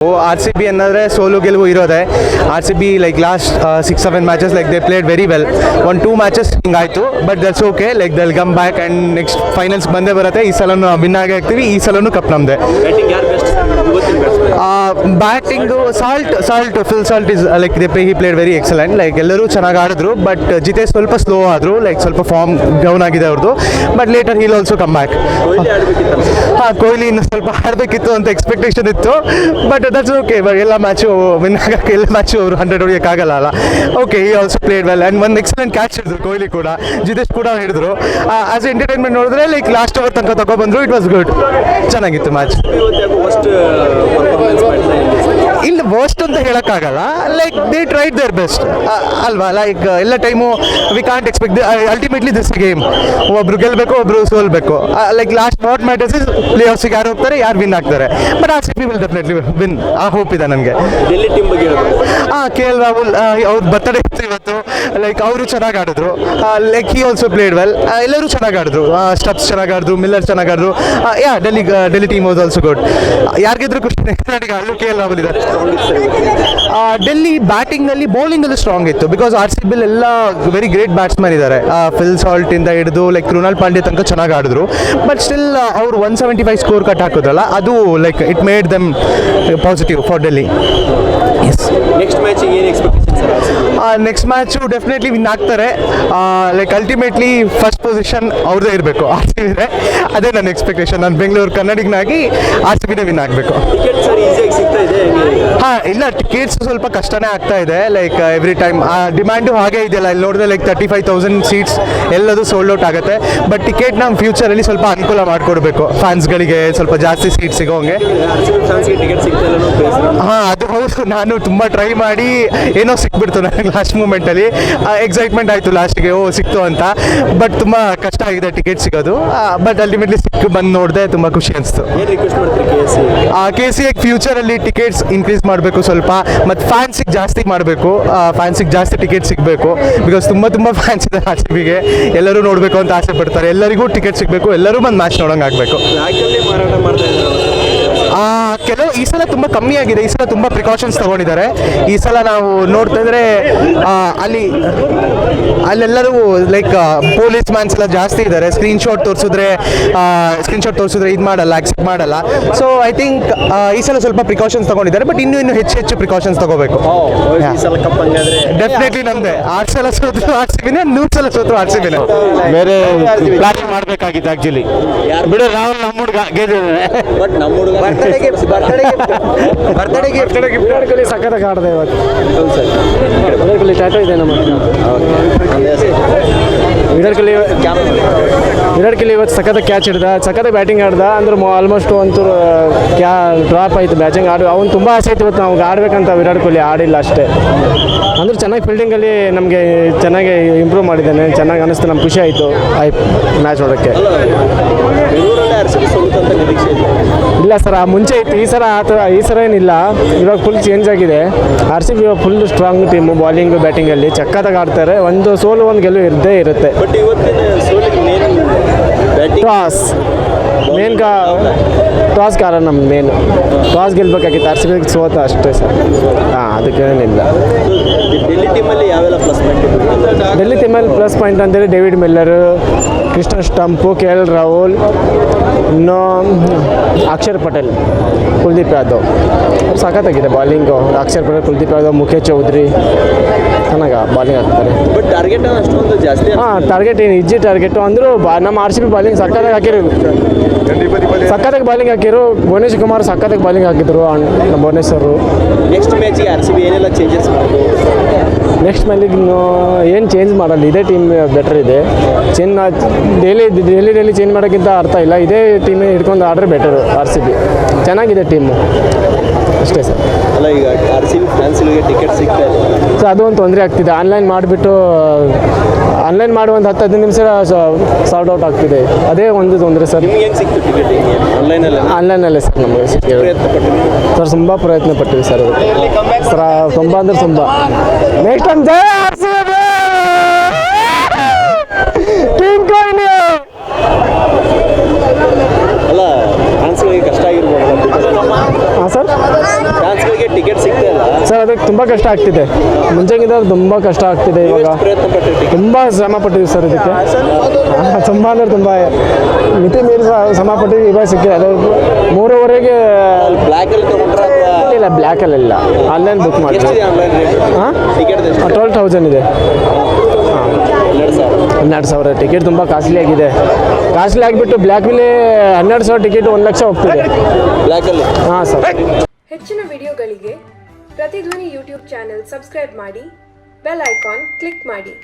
R C B ಅನ್ನೋದ್ರೆ ಸೋಲು ಗೆಲುವು ಇರೋದೆ. R C B like last 6-7 matches like they played very well. 1-2 matches ಹಿಂಗಾಯಿತು, but that's okay. Like they'll come back and next finals ಬಂದೇ ಬರುತ್ತೆ. ಈ ಸಲನೂ win ಆಗೇ ಆಗ್ತೀವಿ, ಈ ಸಲನೂ ಕಪ್ ನಮ್ಮದೇ. Batting Phil Salt is like he played very excellent. Like ಎಲ್ಲರೂ ಚೆನ್ನಾಗಿ ಆಡಿದ್ರು, ಬಟ್ ಜಿತೇಶ್ ಸ್ವಲ್ಪ ಸ್ಲೋ ಆದರು. ಲೈಕ್ ಸ್ವಲ್ಪ ಫಾರ್ಮ್ ಡೌನ್ ಆಗಿದೆ ಅವ್ರದ್ದು, but later he'll also come back. Kohli ಇನ್ನು ಸ್ವಲ್ಪ ಆಡಬೇಕಿತ್ತು ಅಂತ ಎಕ್ಸ್ಪೆಕ್ಟೇಷನ್ ಇತ್ತು, ಬಟ್ ದಟ್ಸ್ ಓಕೆ. ಇವಾಗ ಎಲ್ಲ ಮ್ಯಾಚು ವಿನ್ ಆಗೋಕ್ಕೆ ಎಲ್ಲ ಮ್ಯಾಚು ಅವರು 100 ಹೊಡಿಯೋಕ್ಕಾಗಲ್ಲ ಅಲ್ಲ. ಓಕೆ, ಈ ಆಲ್ಸೋ ಪ್ಲೇಡ್ ವೆಲ್ ಆ್ಯಂಡ್ ಒಂದು ಎಕ್ಸಲೆಂಟ್ ಕ್ಯಾಚ್ ಹಿಡಿದ್ರು ಕೊಹ್ಲಿ ಕೂಡ, ಜಿತೇಶ್ ಕೂಡ ಹಿಡಿದ್ರು. ಆಸ್ ಎಂಟರ್ಟೈನ್ಮೆಂಟ್ ನೋಡಿದ್ರೆ ಲೈಕ್ ಲಾಸ್ಟ್ ಓವರ್ ತನಕ ತಗೊಬಂದ್ರು. ಇಟ್ ವಾಸ್ ಗುಡ್, ಚೆನ್ನಾಗಿತ್ತು ಮ್ಯಾಚ್. ಇಲ್ಲ ವರ್ಸ್ಟ್ ಅಂತ ಹೇಳೋಕ್ಕಾಗಲ್ಲ. Like they tried their best ಅಲ್ವಾ. ಲೈಕ್ ಎಲ್ಲ time we can't expect. Ultimately this game, ಒಬ್ರು ಗೆಲ್ಲಬೇಕು, ಒಬ್ರು ಸೋಲ್ಬೇಕು. Like last what matters is play ಆಫ್ಸಿಗೆ ಯಾರು ಹೋಗ್ತಾರೆ, ಯಾರು ವಿನ್ ಆಗ್ತಾರೆ. But R C B will definitely win, ಆ ಹೋಪ್ ಇದೆ ನನಗೆ. ಡೆಲ್ಲಿ ಟೀಮ್ ಬಗ್ಗೆ ಕೆ ಎಲ್ ರಾಹುಲ್ ಅವ್ರ ಬರ್ತಡೇ ಇತ್ತು ಇವತ್ತು. ಲೈಕ್ ಅವರು ಚೆನ್ನಾಗಿ ಆಡಿದ್ರು. Like he also played well. ಎಲ್ಲರೂ ಚೆನ್ನಾಗಿ ಆಡಿದ್ರು. ಸ್ಟಬ್ಸ್ ಚೆನ್ನಾಗಿ ಆಡಿದ್ರು, ಮಿಲ್ಲರ್ ಚೆನ್ನಾಗಿ ಆಡಿದ್ರು. Yeah Delhi team was also good. ಯಾರಿಗಿದ್ರು ಖುಷಿ ಕರ್ನಾಟಕ, ಅಲ್ಲೂ ಕೆ ಎಲ್ ರಾಹುಲ್ ಇದ್ದಾರೆ. ಡೆಲ್ಲಿ ಬ್ಯಾಟಿಂಗಲ್ಲಿ ಬೌಲಿಂಗಲ್ಲೂ ಸ್ಟ್ರಾಂಗ್ ಇತ್ತು. ಬಿಕಾಸ್ ಆರ್ ಸಿ ಬಿಲ್ ಎಲ್ಲ ವೆರಿ ಗ್ರೇಟ್ ಬ್ಯಾಟ್ಸ್ಮನ್ ಇದ್ದಾರೆ. ಫಿಲ್ ಸಾಲ್ಟ್ ಇಂದ ಹಿಡಿದು ಲೈಕ್ ಕೃಣಾಲ್ ಪಾಂಡ್ಯ ತನಕ ಚೆನ್ನಾಗಿ ಆಡಿದ್ರು. ಬಟ್ ಸ್ಟಿಲ್ ಅವರು 175 ಸ್ಕೋರ್ ಕಟ್ ಹಾಕೋದ್ರಲ್ಲ, ಅದು like it made them positive for Delhi. Yes. Next match ಏನು expectation sir? Next match definitely win ಆಗ್ತಾರೆ. ಲೈಕ್ ಅಲ್ಟಿಮೇಟ್ಲಿ ಫಸ್ಟ್ ಪೊಸಿಷನ್ ಅವ್ರದ್ದೇ ಇರಬೇಕು ಆರ್ ಸಿ ಬಿದೆ. ಅದೇ ನನ್ನ ಎಕ್ಸ್ಪೆಕ್ಟೇಷನ್. ನಾನು ಬೆಂಗಳೂರು ಕನ್ನಡಿಗನಾಗಿ ಆರ್ ಸಿ ಬಿನೇ ವಿನ್ ಆಗಬೇಕು. ಟಿಕೆಟ್ ಸರ್ ಈಸಿಯಾಗಿ ಸಿಗ್ತಾ ಇದೆ? ಇಲ್ಲ, ಟಿಕೆಟ್ಸ್ ಸ್ವಲ್ಪ ಕಷ್ಟನೇ ಆಗ್ತಾ ಇದೆ. ಲೈಕ್ ಎವ್ರಿ ಟೈಮ್ ಡಿಮ್ಯಾಂಡು ಹಾಗೆ ಇದೆಯಲ್ಲ. ಇಲ್ಲಿ ನೋಡಿದ್ರೆ ಲೈಕ್ 35,000 ಸೀಟ್ಸ್ ಎಲ್ಲದು ಸೋಲ್ಡ್ ಔಟ್ ಆಗುತ್ತೆ. ಬಟ್ ಟಿಕೆಟ್ ನಮ್ಮ ಫ್ಯೂಚರಲ್ಲಿ ಸ್ವಲ್ಪ ಅನುಕೂಲ ಮಾಡಿಕೊಡ್ಬೇಕು, ಫ್ಯಾನ್ಸ್ಗಳಿಗೆ ಸ್ವಲ್ಪ ಜಾಸ್ತಿ ಸೀಟ್ ಸಿಗೋಂಗೆ. ಟಿಕೆಟ್ ಸಿಗ್ತಾ ಇಲ್ಲ? ಅದು ಹೌದು. ನಾನು ತುಂಬ ಟ್ರೈ ಮಾಡಿ ಏನೋ ಸಿಕ್ಬಿಡ್ತು ನನಗೆ ಲಾಸ್ಟ್ ಮೂಮೆಂಟಲ್ಲಿ. ಎಕ್ಸೈಟ್ಮೆಂಟ್ ಆಯಿತು ಲಾಸ್ಟಿಗೆ, ಸಿಕ್ತು ಅಂತ. ಬಟ್ ತುಂಬ ಕಷ್ಟ ಆಗಿದೆ ಟಿಕೆಟ್ ಸಿಗೋದು. ಬಟ್ ಅಲ್ಟಿಮೇಟ್ಲಿ ಬಂದು ನೋಡಿದೆ, ತುಂಬ ಖುಷಿ ಅನಿಸ್ತು. ಏನು ರಿಕ್ವೆಸ್ಟ್ ಮಾಡ್ತೀರಿ ಕೆ ಸಿ ಐ ಫ್ಯೂಚರಲ್ಲಿ ಟಿಕೆಟ್ಸ್ ಇನ್ಕ್ರೀಸ್ ಮಾಡಬೇಕು ಸ್ವಲ್ಪ, ಮತ್ತು ಫ್ಯಾನ್ಸಿಗೆ ಜಾಸ್ತಿ ಮಾಡಬೇಕು. ಫ್ಯಾನ್ಸಿಗೆ ಜಾಸ್ತಿ ಟಿಕೆಟ್ ಸಿಗಬೇಕು. ಬಿಕಾಸ್ ತುಂಬ ಫ್ಯಾನ್ಸ್ ಇದೆ ಆರ್ ಸಿ ಬಿಗೆ. ಎಲ್ಲರೂ ನೋಡಬೇಕು ಅಂತ ಆಸೆ ಪಡ್ತಾರೆ. ಎಲ್ಲರಿಗೂ ಟಿಕೆಟ್ ಸಿಗಬೇಕು, ಎಲ್ಲರೂ ಬಂದು ಮ್ಯಾಚ್ ನೋಡೋಂಗೆ ಆಗಬೇಕು. ಮಾರಾಟ ಮಾಡ್ತಾ ಇದ್ದಾರೆ ಕೆಲವು ಈ ಸಲ ತುಂಬ ಕಮ್ಮಿ ಆಗಿದೆ. ಈ ಸಲ ತುಂಬ ಪ್ರಿಕಾಷನ್ಸ್ ತೊಗೊಂಡಿದ್ದಾರೆ. ಈ ಸಲ ನಾವು ನೋಡ್ತಾ ಇದ್ರೆ ಅಲ್ಲೆಲ್ಲರೂ ಲೈಕ್ ಪೊಲೀಸ್ ಮ್ಯಾನ್ಸ್ ಎಲ್ಲ ಜಾಸ್ತಿ ಇದ್ದಾರೆ. ಸ್ಕ್ರೀನ್ಶಾಟ್ ತೋರಿಸಿದ್ರೆ ಇದು ಮಾಡಲ್ಲ, ಆಕ್ಸೆಪ್ಟ್ ಮಾಡಲ್ಲ. ಸೊ ಐ ಥಿಂಕ್ ಈ ಸಲ ಸ್ವಲ್ಪ ಪ್ರಿಕಾಷನ್ಸ್ ತೊಗೊಂಡಿದ್ದಾರೆ. ಬಟ್ ಇನ್ನೂ ಹೆಚ್ಚು ಪ್ರಿಕಾಷನ್ಸ್ ತೊಗೋಬೇಕು. ಡೆಫಿನೆಟ್ಲಿ ನಮ್ಮದೇ. 8 ಸಲ ಸೋತರು ಆರ್ ಸಿ ಬಿನೇ, 100 ಸಲ ಸೋತರು ಆರ್ ಸಿ ಬಿನೇ. ಬೇರೆ ಪ್ಲಾನಿಂಗ್ ಮಾಡಬೇಕಾಗಿತ್ತು ಆ್ಯಕ್ಚುಲಿ. ಬಿಡು, ರಾಹುಲ್ ನಮ್ಮ ಹುಡುಗ ಗೆದ್ದಿದ್ದಾನೆ. ಬಟ್ ನಮ್ಮ ಹುಡುಗ ಬರ್ತ್ಡೇ ಗಿಫ್ಟ್ ವಿರಾಟ್ ಕೊಹ್ಲಿ ಸಖತ್ತಾಗಿ ಆಡಿದೆ ಇವತ್ತು. ಹೌದು ಸರ್, ವಿರಾಟ್ ಕೊಹ್ಲಿ ಟ್ಯಾಟೋ ಇದೆ ನಮ್ಮ. ವಿರಾಟ್ ಕೊಹ್ಲಿ ಇವತ್ತು ಸಖತ್ತಾಗಿ ಕ್ಯಾಚ್ ಹಿಡ್ದ, ಸಖತ್ತಾಗಿ ಬ್ಯಾಟಿಂಗ್ ಆಡ್ದ. ಅಂದ್ರೆ ಆಲ್ಮೋಸ್ಟ್ ಒಂಚೂರು ಡ್ರಾಪ್ ಆಯಿತು ಬ್ಯಾಟಿಂಗ್ ಅವ್ನು ತುಂಬ ಆಸೆ ಇತ್ತು ಇವತ್ತು ನಾವು ಆಡಬೇಕಂತ. ವಿರಾಟ್ ಕೊಹ್ಲಿ ಆಡಿಲ್ಲ ಅಷ್ಟೇ. ಅಂದ್ರೆ ಚೆನ್ನಾಗಿ ಫೀಲ್ಡಿಂಗಲ್ಲಿ ನಮಗೆ ಚೆನ್ನಾಗಿ ಇಂಪ್ರೂವ್ ಮಾಡಿದ್ದಾನೆ. ಚೆನ್ನಾಗಿ ಅನ್ನಿಸ್ತು, ನಮ್ಗೆ ಖುಷಿ ಆಯಿತು ಮ್ಯಾಚ್ ನೋಡೋಕ್ಕೆ. ಇಲ್ಲ ಸರ್, ಮುಂಚೆ ಇತ್ತು. ಈ ಸಲ ಏನಿಲ್ಲ. ಇವಾಗ ಫುಲ್ ಚೇಂಜ್ ಆಗಿದೆ. R C B full strong team. Bowling ಬ್ಯಾಟಿಂಗಲ್ಲಿ ಸಖತ್ತಾಗಿ ಆಡ್ತಾರೆ. ಒಂದು ಸೋಲು ಒಂದು ಗೆಲುವು ಇದ್ದೇ ಇರುತ್ತೆ. ಬಟ್ ಇವತ್ತಿನ ಸೋಲಿಗೆ ಟಾಸ್ ಕಾರಣ ನಮ್ಮ ಮೇನು. ಟಾಸ್ ಗೆಲ್ಬೇಕಾಗಿತ್ತು. ಆರ್ ಸಿ ಬಿ ಸೋತ ಅಷ್ಟೇ ಸರ್. ಅದಕ್ಕೇನಿಲ್ಲ. ಡೆಲ್ಲಿ ಟೀಮಲ್ಲಿ ಯಾವೆಲ್ಲ ಪ್ಲಸ್ ಪಾಯಿಂಟ್? ಡೆಲ್ಲಿ ಟೀಮಲ್ಲಿ ಪ್ಲಸ್ ಪಾಯಿಂಟ್ ಅಂತೇಳಿ ಡೇವಿಡ್ ಮಿಲ್ಲರು, ಕೃಷ್ಣ ಸ್ಟಂಪು, ಕೆ ಎಲ್ ರಾಹುಲ್, ಇನ್ನು ಅಕ್ಷರ್ ಪಟೇಲ್, ಕುಲ್ದೀಪ್ ಯಾದವ್ ಸಖತ್ತಾಗಿದೆ ಬಾಲಿಂಗು. ಅಕ್ಷರ್ ಪಟೇಲ್, ಕುಲ್ದೀಪ್ ಯಾದವ್, ಮುಖೇಶ್ ಚೌಧರಿ ಚೆನ್ನಾಗಿ ಬಾಲಿಂಗ್ ಹಾಕ್ತಾರೆ. ಬಟ್ ಟಾರ್ಗೆಟ್ ಅಷ್ಟೊಂದು ಜಾಸ್ತಿ. ಟಾರ್ಗೆಟ್ ಏನು ಈಜಿ ಟಾರ್ಗೆಟು ಅಂದರೂ ನಮ್ಮ ಆರ್ ಸಿ ಬಿ ಬಾಲಿಂಗ್ ಸಖತ್ತಾಗಿ ಹಾಕಿರು. ಸಖತ್ತಾಗಿ ಬಾಲಿಂಗ್ ಹಾಕಿರು. ಭುವನೇಶ್ ಕುಮಾರ್ ಸಖತ್ತಾಗಿ ಬಾಲಿಂಗ್ ಹಾಕಿದ್ರು ನಮ್ಮ ಭುವನೇಶ್ವರು. ನೆಕ್ಸ್ಟ್ ಮ್ಯಾಚಿಗೆ ಆರ್ ಸಿ ಬಿ ಏನೆಲ್ಲ ಚೇಂಜಸ್ ಮಾಡ್ಬೋದು? ನೆಕ್ಸ್ಟ್ ಮ್ಯಾಚಿಗೆ ಏನು ಚೇಂಜ್ ಮಾಡಲ್ಲ. ಇದೇ ಟೀಮ್ ಬೆಟರ್ ಇದೆ. ಡೈಲಿ ಚೇಂಜ್ ಮಾಡೋಕ್ಕಿಂತ ಅರ್ಥ ಇಲ್ಲ. ಇದೇ ಟೀಮ್ ಹಿಡ್ಕೊಂಡು ಆಡ್ರೆ ಬೆಟರು. ಆರ್ ಸಿ ಬಿ ಚೆನ್ನಾಗಿದೆ ಟೀಮು ಅಷ್ಟೇ ಸರ್. ಅಲ್ಲ, ಈಗ ಆರ್ ಸಿ ಬಿ ಫ್ಯಾನ್ಸ್ಗಳಿಗೆ ಟಿಕೆಟ್ ಸಿಗ್ತಾ ಇಲ್ಲ ಸೊ ಅದು ಒಂದು ತೊಂದರೆ ಆಗ್ತಿದೆ. ಆನ್ಲೈನ್ ಮಾಡಿ ಒಂದು 10-15 ನಿಮಿಷ ಸಾರ್ಟ್ ಔಟ್ ಆಗ್ತಿದೆ. ಅದೇ ಒಂದು ತೊಂದರೆ ಸರ್. ನಿಮ್ಗೆ ಹೆಂಗೆ ಸಿಕ್ತು ಟಿಕೆಟ್? ಆನ್ಲೈನಲ್ಲೇ ಸರ್ ನಮಗೆ ಸರ್. ತುಂಬ ಪ್ರಯತ್ನ ಪಟ್ಟಿವಿ ಸರ್. ತುಂಬ ಅಂದ್ರೆ ತುಂಬ. ನೆಕ್ಸ್ಟ್ ಟೈಮ್ ಜೈ R C B team Kohli. ಅಲ್ಲ, ಫ್ಯಾನ್ಸ್ಗಳಿಗೆ ಕಷ್ಟ ಆಗಿರ್ಬೋದು ಹಾಂ ಸರ್. ವಿರಾಟ್ಗೆ ಟಿಕೆಟ್ ಸಿಗ್ತಾ ಇಲ್ಲ, ಸರ್ ಅದಕ್ಕೆ ತುಂಬ ಕಷ್ಟ ಆಗ್ತಿದೆ. ಮುಂಚೆಗಿಂತ ತುಂಬ ಕಷ್ಟ ಆಗ್ತಿದೆ ಇವಾಗ. ಪ್ರಯತ್ನ ಪಟ್ಟು ಟಿಕೆಟ್ ತುಂಬ ಶ್ರಮ ಪಟ್ಟಿದ್ದೀವಿ ಸರ್ ಇದಕ್ಕೆ. ತುಂಬ ಅಂದರೆ ತುಂಬ ಮಿತಿ ಮೀರಿ ಶ್ರಮ ಪಟ್ಟಿದ್ದೀವಿ. ಇವಾಗ ಸಿಕ್ಕಿದೆ ಅದು 3:15ಗೆ. ಬ್ಲ್ಯಾಕಲ್ಲಿ ತೊಗೊಂಡ್ರೆ ಅಥವಾ ಇಲ್ಲ ಬ್ಲ್ಯಾಕಲ್ಲಿ ಇಲ್ಲ, ಆನ್ಲೈನ್ ಬುಕ್ ಮಾಡಿ. ಎಷ್ಟಿದೆ ಆನ್ಲೈನ್ ರೇಟ್? ಹಾಂ ಟಿಕೆಟ್ 12,000 ಇದೆ. 12,000. 12,000 ಟಿಕೆಟ್ ತುಂಬ ಕಾಸ್ಟ್ಲಿ ಆಗಿದೆ. ಕಾಸ್ಟ್ಲಿ ಆಗಿಬಿಟ್ಟು ಬ್ಲ್ಯಾಕಲ್ಲಿ 12,000 ಟಿಕೆಟ್ 1,00,000 ಹೋಗ್ತಿದೆ. ಬ್ಲ್ಯಾಕಲ್ಲಿ ಹಾಂ ಸರ್. ಹೆಚ್ಚಿನ ವಿಡಿಯೋಗಳಿಗೆ ಪ್ರತಿಧ್ವನಿ ಯೂಟ್ಯೂಬ್ ಚಾನೆಲ್ ಸಬ್ಸ್ಕ್ರೈಬ್ ಮಾಡಿ, ಬೆಲ್ ಐಕಾನ್ ಕ್ಲಿಕ್ ಮಾಡಿ.